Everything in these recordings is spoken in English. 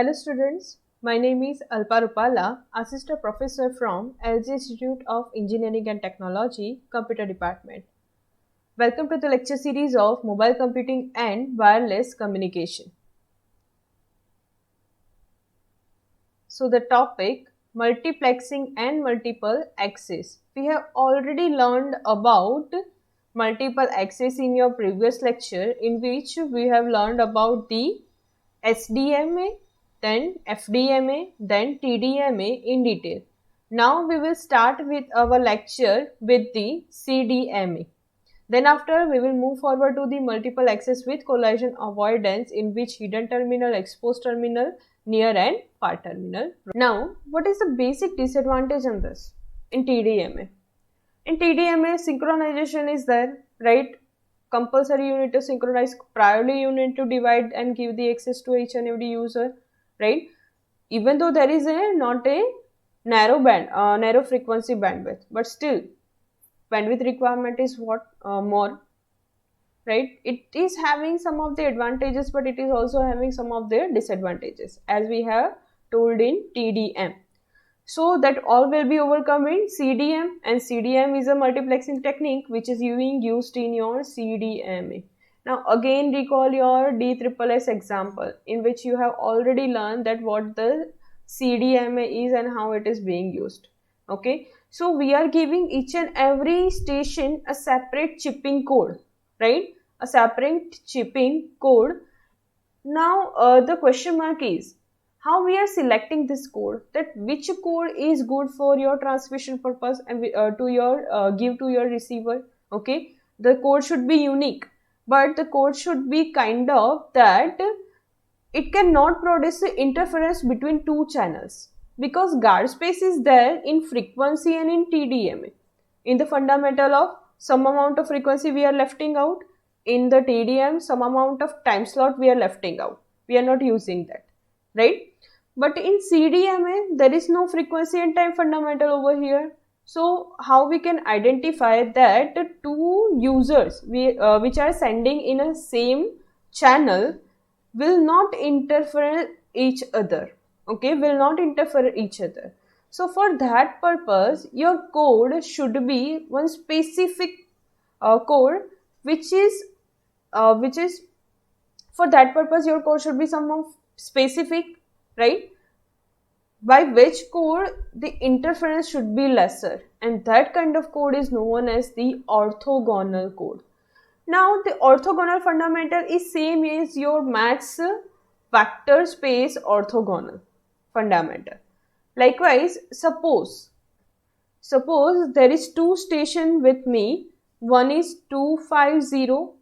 Hello students, my name is Alpa Rupala, Assistant Professor from LG Institute of Engineering and Technology, Computer Department. Welcome to the lecture series of Mobile Computing and Wireless Communication. So the topic, multiplexing and multiple access. We have already learned about multiple access in your previous lecture, in which we have learned about the SDMA, then FDMA, then TDMA in detail. Now we will start with our lecture with the CDMA. Then after we will move forward to the multiple access with collision avoidance, in which hidden terminal, exposed terminal, near and far terminal. Now what is the basic disadvantage in this? In TDMA. In TDMA synchronization is there, right? Compulsory you need to synchronize, priorly you need to divide and give the access to each and every user, right? Even though there is not a narrow frequency bandwidth, but still bandwidth requirement is more, right? It is having some of the advantages, but it is also having some of the disadvantages, as we have told in TDM. So that all will be overcome in CDM, and CDM is a multiplexing technique which is being used in your CDMA. Now again recall your DSSS example, in which you have already learned that what the CDMA is and how it is being used. Okay, so we are giving each and every station a separate chipping code, right? A separate chipping code. Now the question mark is, how we are selecting this code, that which code is good for your transmission purpose and to your give to your receiver. Okay, the code should be unique, but the code should be kind of that it cannot produce interference between two channels, because guard space is there in frequency and in TDMA. In the fundamental of some amount of frequency we are lefting out, in the TDM some amount of time slot we are lefting out, we are not using that, right? But in CDMA, there is no frequency and time fundamental over here. So how we can identify that two users which are sending in a same channel will not interfere each other. Okay, will not interfere each other. So for that purpose, your code should be one specific code which is for that purpose your code should be some of specific, right, by which code the interference should be lesser, and that kind of code is known as the orthogonal code. Now the orthogonal fundamental is same as your maths vector space orthogonal fundamental. Likewise, suppose there is two station with me, one is 250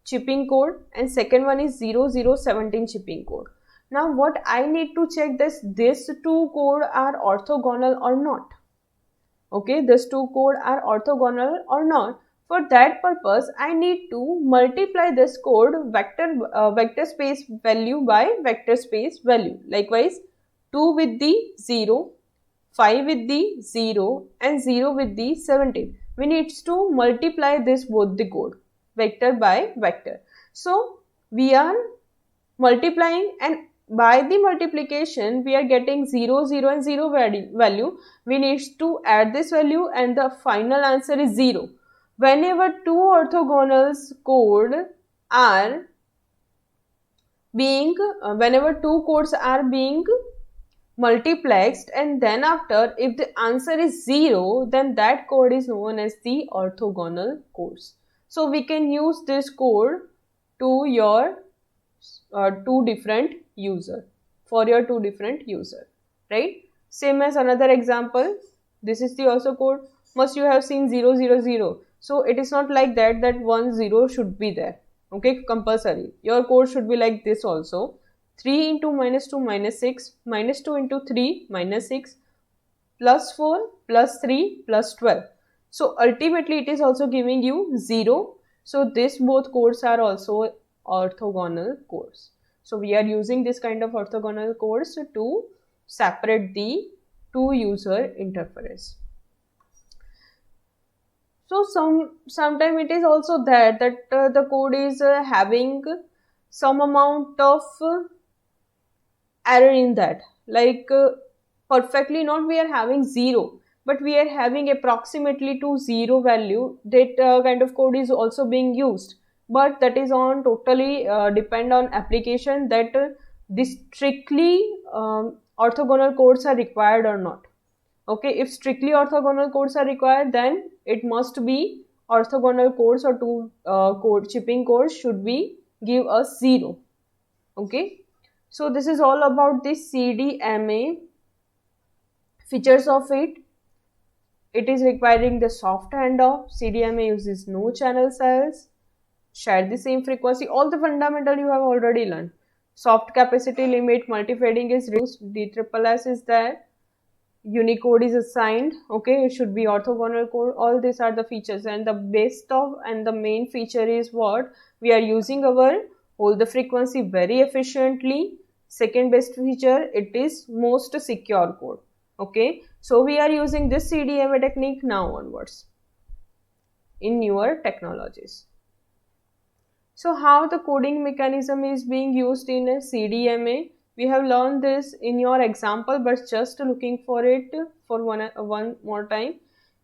chipping code and second one is 0017 chipping code. Now what I need to check this, these two code are orthogonal or not. Okay, these two code are orthogonal or not. For that purpose, I need to multiply this code vector space value by vector space value. Likewise, 2 with the 0, 5 with the 0 and 0 with the 17. We need to multiply this both the code, vector by vector. So we are multiplying, and by the multiplication we are getting 0, 0 and 0 value. We need to add this value and the final answer is 0. Whenever two orthogonals code are being, whenever two codes are being multiplexed, and then after if the answer is 0, then that code is known as the orthogonal codes. So we can use this code to your two different user, for your two different user, right? Same as another example, this is the also code, must you have seen 0, 0, 0. So it is not like that 1 0 should be there. Okay, compulsory your code should be like this also, 3 into minus 2 minus 6, minus 2 into 3 minus 6, plus 4 plus 3 plus 12. So ultimately it is also giving you 0. So this both codes are also orthogonal codes. So we are using this kind of orthogonal codes to separate the two user interference. So sometime it is also that the code is having some amount of error in that, like perfectly not we are having 0, but we are having approximately to 0 value. That kind of code is also being used, but that is on totally depend on application, that this strictly orthogonal codes are required or not. Okay, if strictly orthogonal codes are required, then it must be orthogonal codes or two code chipping codes should be give us 0. Okay, so this is all about this CDMA features of it. It is requiring the soft handoff. CDMA uses no channel cells, share the same frequency. All the fundamental you have already learned. Soft capacity limit, multi-threading is reduced, DSSS is there, Unicode is assigned. Okay, it should be orthogonal code. All these are the features, and the best of and the main feature is what we are using our hold the frequency very efficiently. Second best feature, it is most secure code. Okay, so we are using this CDMA technique now onwards in newer technologies. So how the coding mechanism is being used in a CDMA? We have learned this in your example, but just looking for it for one more time.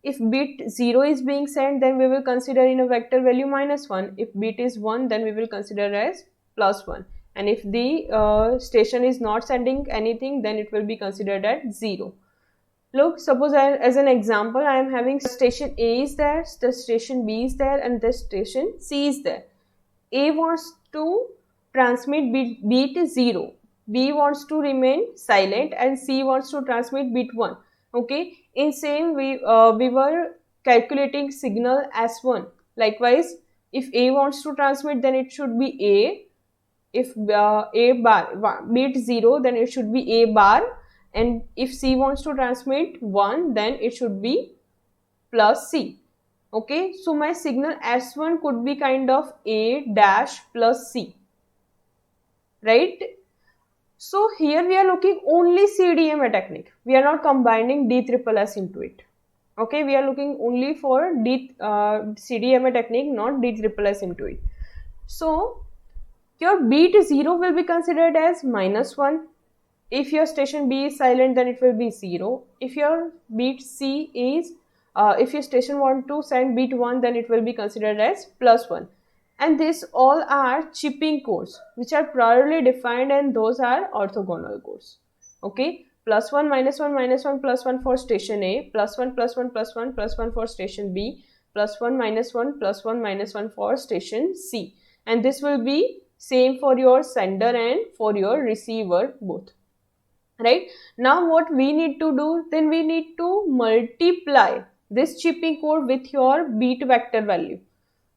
If bit 0 is being sent, then we will consider in a vector value -1. If bit is 1, then we will consider as +1. And if the station is not sending anything, then it will be considered at 0. Look, suppose as an example, I am having station A is there, the station B is there, and the station C is there. A wants to transmit bit 0, B wants to remain silent, and C wants to transmit bit 1. Okay, in same we were calculating signal S1. Likewise, if A wants to transmit, then it should be A. If A bar bit 0, then it should be A bar, and if C wants to transmit 1, then it should be plus C. Okay, so my signal S1 could be kind of A dash plus C, right? So here we are looking only CDMA technique. We are not combining DSSS into it. Okay, we are looking only for CDMA technique, not DSSS into it. So your bit 0 will be considered as -1. If your station B is silent, then it will be 0. If your bit C is if your station want to send bit 1, then it will be considered as +1. And these all are chipping codes which are priorly defined, and those are orthogonal codes. Okay, +1, -1, -1, +1 for station A, +1, +1, +1, +1 for station B, +1, -1, +1, -1 for station C. And this will be same for your sender and for your receiver both. Right, now what we need to do, then we need to multiply this chipping code with your bit vector value.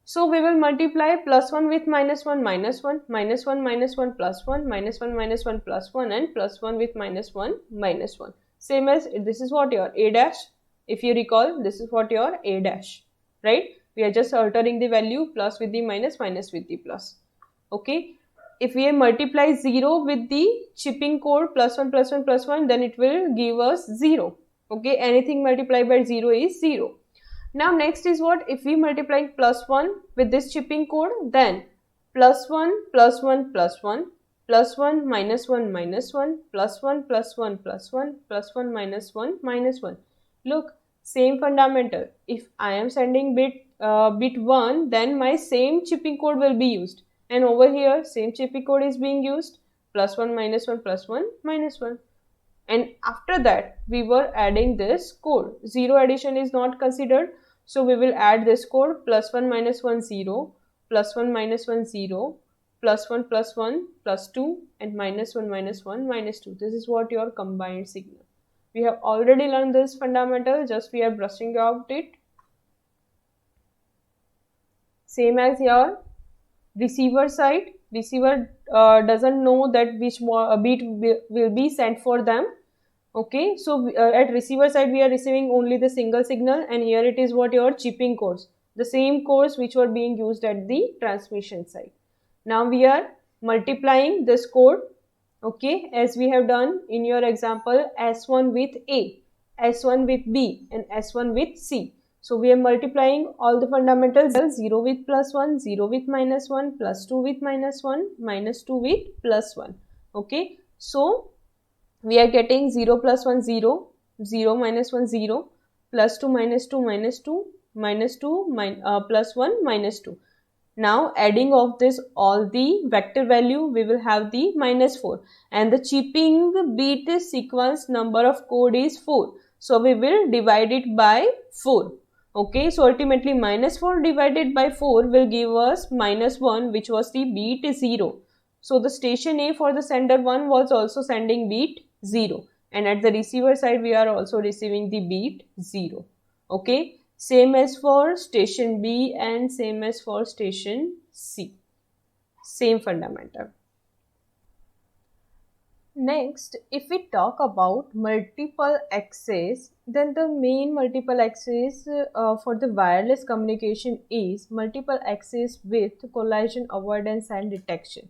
So we will multiply +1 with -1, -1, -1, -1, +1, -1, -1, +1, and +1 with -1, -1. Same as this is what your A dash. If you recall, this is what your A dash, right? We are just altering the value, plus with the minus, minus with the plus. Okay. If we multiply 0 with the chipping code +1, +1, +1, then it will give us 0. Okay, anything multiplied by 0 is 0. Now next is what? If we multiply +1 with this chipping code, then +1, +1, +1, +1, -1, -1, +1, +1, +1, +1, -1, -1. Look, same fundamental. If I am sending bit 1, then my same chipping code will be used. And over here, same chipping code is being used, +1, -1, +1, -1. And after that, we were adding this code. 0 addition is not considered. So we will add this code, +1, -1, 0, +1, -1, 0, +1, +1, +2, and -1, -1, -2. This is what your combined signal. We have already learned this fundamental, just we are brushing out it. Same as your receiver side. Receiver doesn't know that which bit will be sent for them. Okay, so at receiver side we are receiving only the single signal, and here it is what your chipping codes, the same codes which were being used at the transmission side. Now we are multiplying this code, okay, as we have done in your example, S1 with A, S1 with B, and S1 with C. So we are multiplying all the fundamentals, 0 with +1, 0 with -1, +2 with -1, -2 with +1. Okay, so we are getting 0 plus 1 0, 0 minus 1 0, plus 2 minus 2 minus 2, minus 2 plus 1 minus 2. Now adding of this all the vector value, we will have the minus 4, and the chipping bit sequence number of code is 4. So we will divide it by 4. Okay, so ultimately minus 4 divided by 4 will give us minus 1, which was the bit 0. So the station A for the sender 1 was also sending bit 0, and at the receiver side we are also receiving the bit 0. Okay, same as for station B and same as for station C. Same fundamental. Next, if we talk about multiple access, then the main multiple access for the wireless communication is multiple access with collision avoidance and detection,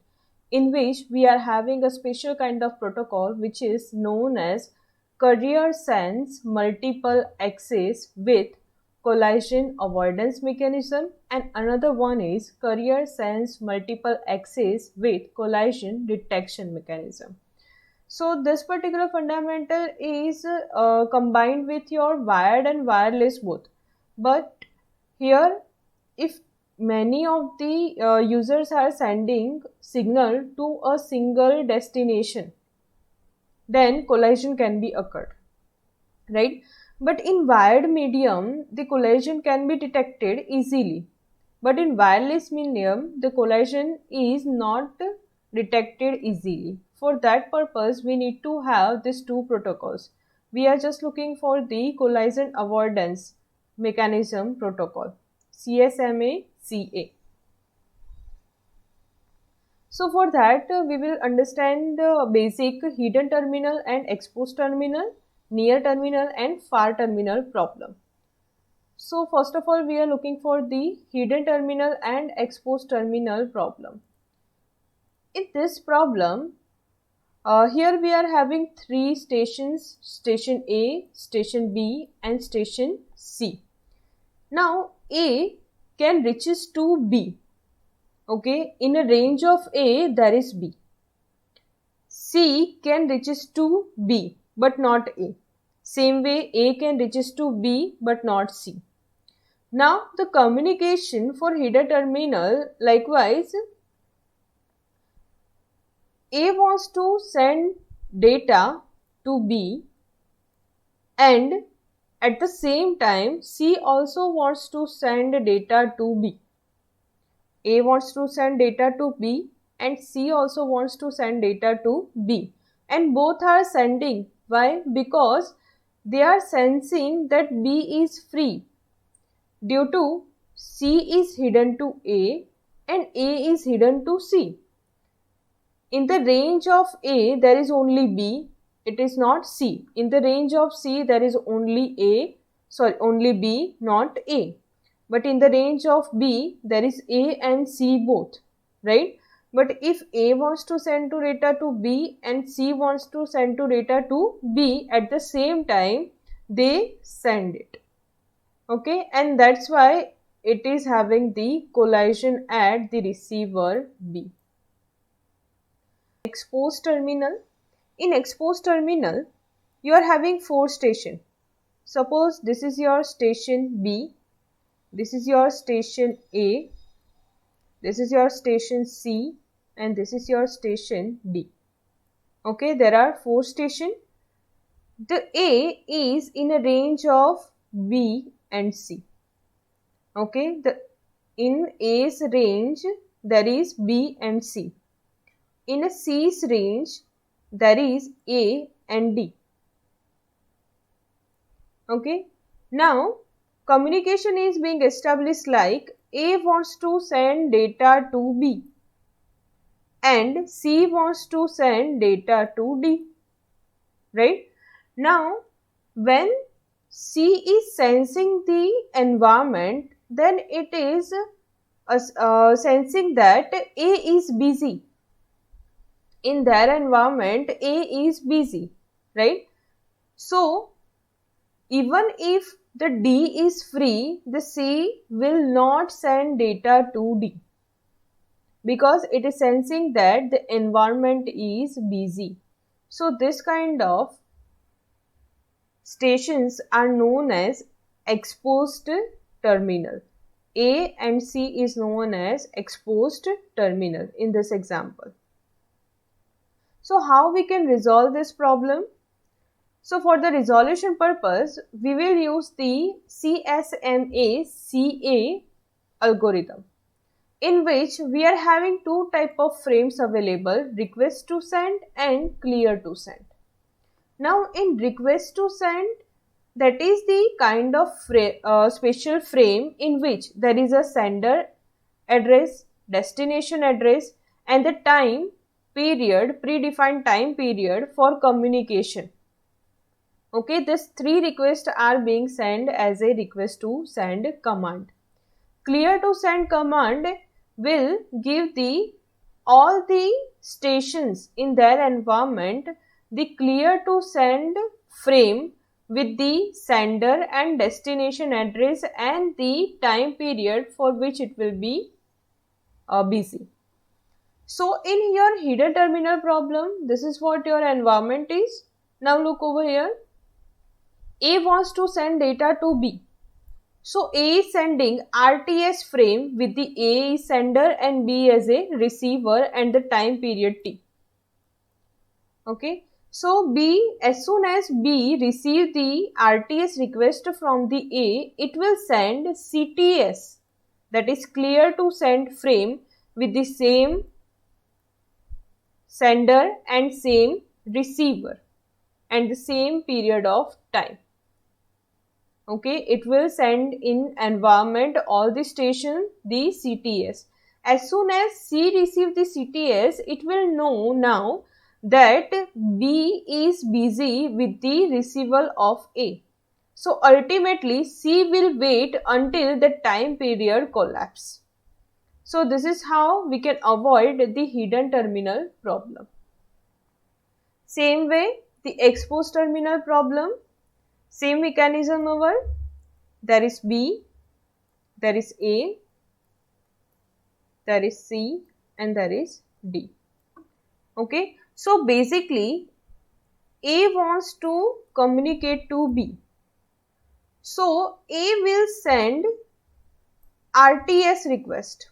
in which we are having a special kind of protocol which is known as carrier sense multiple access with collision avoidance mechanism, and another one is carrier sense multiple access with collision detection mechanism. So this particular fundamental is combined with your wired and wireless both. But here, if many of the users are sending signal to a single destination, then collision can be occurred, right? But in wired medium, the collision can be detected easily. But in wireless medium, the collision is not detected easily. For that purpose, we need to have these two protocols. We are just looking for the collision avoidance mechanism protocol, CSMA CA. So for that, we will understand the basic hidden terminal and exposed terminal, near terminal and far terminal problem. So first of all, we are looking for the hidden terminal and exposed terminal problem. In this problem, here we are having three stations, station A, station B and station C. Now A can reaches to B. Okay, in a range of A there is B. C can reaches to B but not A. Same way A can reaches to B but not C. Now the communication for hidden terminal, likewise A wants to send data to B and at the same time C also wants to send data to B. A wants to send data to B and C also wants to send data to B, and both are sending. Why? Because they are sensing that B is free due to C is hidden to A and A is hidden to C. In the range of A there is only B, it is not C. In the range of C there is only B, not A. But in the range of B, there is A and C both, right? But if A wants to send to data to B and C wants to send to data to B at the same time, they send it. Okay, and that's why it is having the collision at the receiver B. Exposed terminal. In exposed terminal, you are having four stations. Suppose this is your station B. This is your station A, this is your station C and this is your station D. Okay, there are four stations. The A is in a range of B and C. Okay, in A's range there is B and C. In a C's range there is A and D. Okay, now communication is being established like A wants to send data to B and C wants to send data to D, right? Now, when C is sensing the environment, then it is sensing that A is busy. In their environment, A is busy, right? So, even if the D is free, the C will not send data to D because it is sensing that the environment is busy. So this kind of stations are known as exposed terminal. A and C is known as exposed terminal in this example. So how we can resolve this problem? So for the resolution purpose, we will use the CSMA-CA algorithm, in which we are having two type of frames available, request to send and clear to send. Now in request to send, that is the kind of special frame in which there is a sender address, destination address and the time period, predefined time period for communication. Okay, these three requests are being sent as a request to send command. Clear to send command will give all the stations in their environment the clear to send frame with the sender and destination address and the time period for which it will be busy. So in your hidden terminal problem, this is what your environment is. Now look over here. A wants to send data to B. So A is sending RTS frame with the A is sender and B as a receiver and the time period T. Okay. So B, as soon as B receive the RTS request from the A, it will send CTS, that is clear to send frame with the same sender and same receiver and the same period of time. Okay, it will send in environment all the station the CTS. As soon as C receive the CTS, it will know now that B is busy with the receival of A. So ultimately C will wait until the time period collapse. So this is how we can avoid the hidden terminal problem. Same way, the exposed terminal problem, same mechanism over. There is B, there is A, there is C and there is D. Okay, so basically A wants to communicate to B. So A will send RTS request.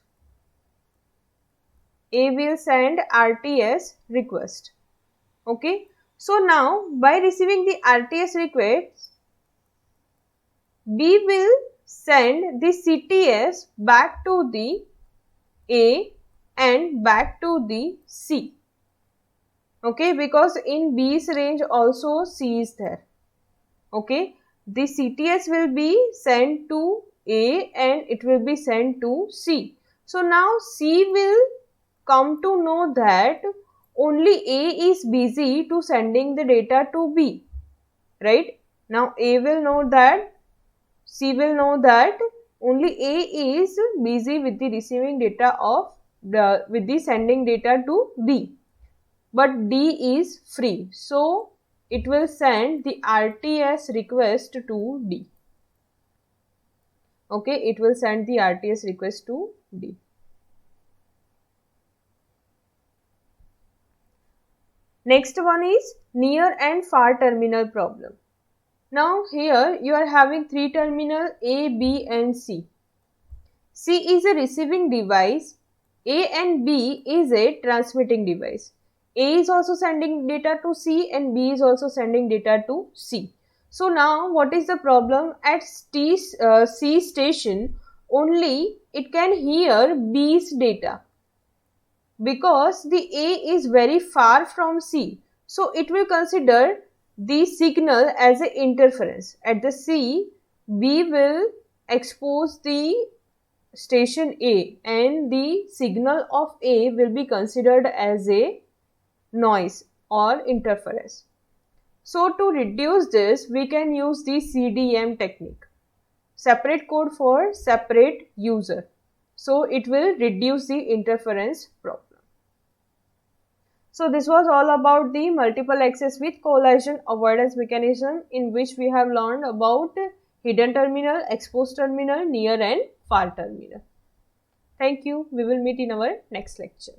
A will send RTS request. Okay, so now by receiving the RTS request, B will send the CTS back to the A and back to the C. Okay, because in B's range also C is there. Okay, the CTS will be sent to A and it will be sent to C. So now C will come to know that only A is busy to sending the data to B. Right? Now A will know that, C will know that only A is busy with the receiving data of with the sending data to B, but D is free. So it will send the RTS request to D. Okay, it will send the RTS request to D. Next one is near and far terminal problem. Now here you are having three terminal A, B and C. C is a receiving device, A and B is a transmitting device. A is also sending data to C and B is also sending data to C. So now what is the problem? At C station only it can hear B's data because the A is very far from C. So it will consider the signal as an interference. At the C, B will expose the station A and the signal of A will be considered as a noise or interference. So to reduce this, we can use the CDM technique. Separate code for separate user. So it will reduce the interference problem. So this was all about the multiple access with collision avoidance mechanism, in which we have learned about hidden terminal, exposed terminal, near and far terminal. Thank you. We will meet in our next lecture.